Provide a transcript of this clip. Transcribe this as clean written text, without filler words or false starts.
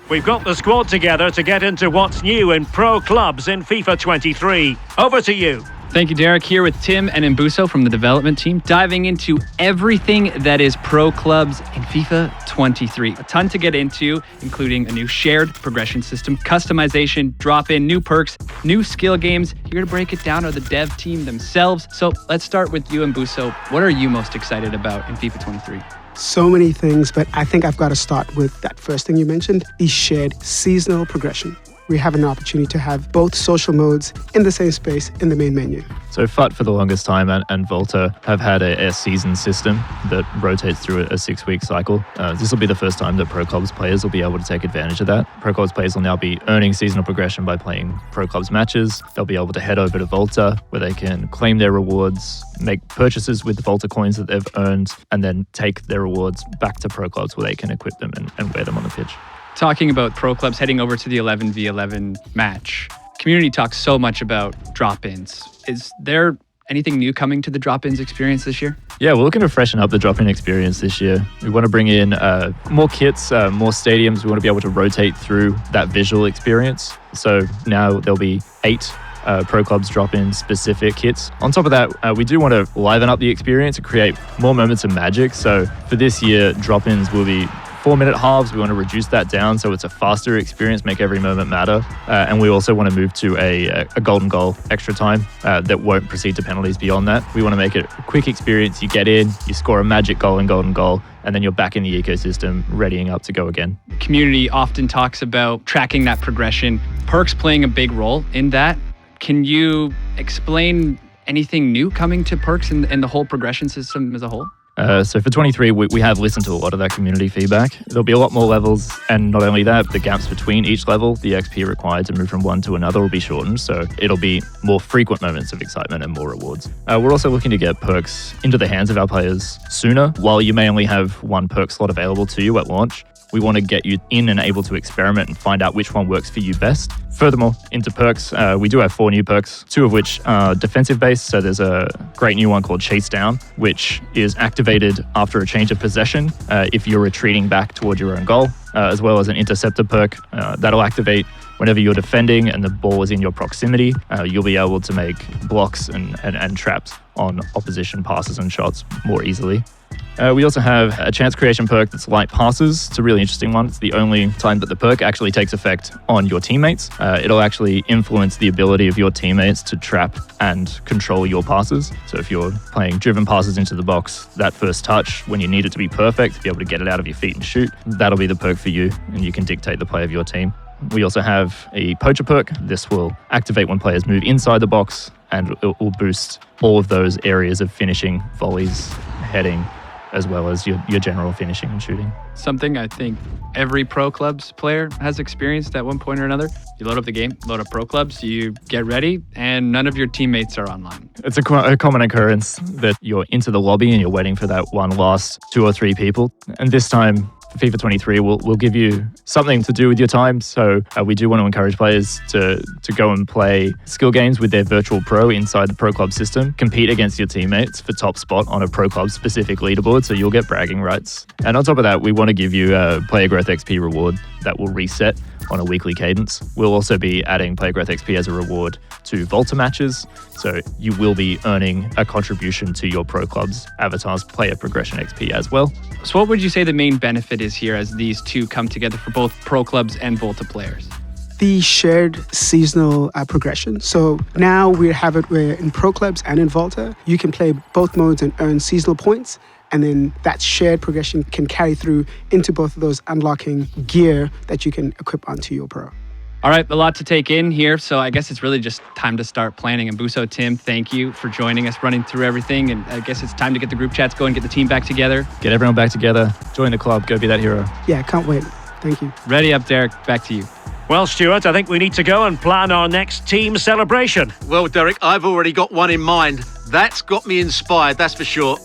We've got the squad together to get into what's new in pro clubs in FIFA 23. Over to you. Thank you, Derek. Here with Tim and Mbuso from the development team, diving into everything that is pro clubs in FIFA 23. A ton to get into, including a new shared progression system, customization, drop-in, new perks, new skill games. Here to break it down are the dev team themselves. So let's start with you, Mbuso. What are you most excited about in FIFA 23? So many things, but I think I've got to start with that first thing you mentioned, the shared seasonal progression. We have an opportunity to have both social modes in the same space in the main menu. So FUT for the longest time and Volta have had a season system that rotates through a 6-week cycle. This will be the first time that Pro Clubs players will be able to take advantage of that. Pro Clubs players will now be earning seasonal progression by playing Pro Clubs matches. They'll be able to head over to Volta where they can claim their rewards, make purchases with the Volta coins that they've earned, and then take their rewards back to Pro Clubs where they can equip them and wear them on the pitch. Talking about pro clubs heading over to the 11v11 match, community talks so much about drop-ins. Is there anything new coming to the drop-ins experience this year? Yeah, we're looking to freshen up the drop-in experience this year. We want to bring in more kits, more stadiums. We want to be able to rotate through that visual experience. So now there'll be 8 Pro Clubs drop-in specific kits. On top of that, we do want to liven up the experience and create more moments of magic. So for this year, drop-ins will be 4-minute halves. We want to reduce that down so it's a faster experience, make every moment matter. And we also want to move to a golden goal extra time that won't proceed to penalties beyond that. We want to make it a quick experience. You get in, you score a magic goal in golden goal, and then you're back in the ecosystem, readying up to go again. Community often talks about tracking that progression, perks playing a big role in that. Can you explain anything new coming to perks and the whole progression system as a whole? So for 23, we have listened to a lot of that community feedback. There'll be a lot more levels, and not only that, the gaps between each level, the XP required to move from one to another will be shortened, so it'll be more frequent moments of excitement and more rewards. We're also looking to get perks into the hands of our players sooner. While you may only have one perk slot available to you at launch, we want to get you in and able to experiment and find out which one works for you best. Furthermore, into perks, we do have 4 new perks, 2 of which are defensive based. So there's a great new one called Chase Down, which is activated after a change of possession if you're retreating back toward your own goal, as well as an interceptor perk that'll activate whenever you're defending and the ball is in your proximity. You'll be able to make blocks and traps on opposition passes and shots more easily. We also have a chance creation perk that's light passes. It's a really interesting one. It's the only time that the perk actually takes effect on your teammates. It'll actually influence the ability of your teammates to trap and control your passes. So if you're playing driven passes into the box, that first touch, when you need it to be perfect, to be able to get it out of your feet and shoot, that'll be the perk for you, and you can dictate the play of your team. We also have a poacher perk. This will activate when players move inside the box, and it will boost all of those areas of finishing, volleys, heading, as well as your general finishing and shooting. Something I think every Pro Clubs player has experienced at one point or another. You load up the game, load up Pro Clubs, you get ready, and none of your teammates are online. It's a common occurrence that you're into the lobby and you're waiting for that one last 2 or 3 people. And this time, FIFA 23 will give you something to do with your time. So we do want to encourage players to go and play skill games with their virtual pro inside the Pro Club system, compete against your teammates for top spot on a Pro Club specific leaderboard, so you'll get bragging rights. And on top of that, we want to give you a player growth XP reward that will reset on a weekly cadence. We'll also be adding player growth XP as a reward to Volta matches, so you will be earning a contribution to your Pro Club's avatar's player progression XP as well. So what would you say the main benefit is here as these two come together for both Pro Clubs and Volta players? The shared seasonal progression. So now we have it where in Pro Clubs and in Volta, you can play both modes and earn seasonal points. And then that shared progression can carry through into both of those, unlocking gear that you can equip onto your Pro. All right, a lot to take in here, so I guess it's really just time to start planning. And Mbuso, Tim, thank you for joining us, running through everything. And I guess it's time to get the group chats going, get the team back together. Get everyone back together, join the club, go be that hero. Yeah, can't wait. Thank you. Ready up, Derek. Back to you. Well, Stuart, I think we need to go and plan our next team celebration. Well, Derek, I've already got one in mind. That's got me inspired, that's for sure.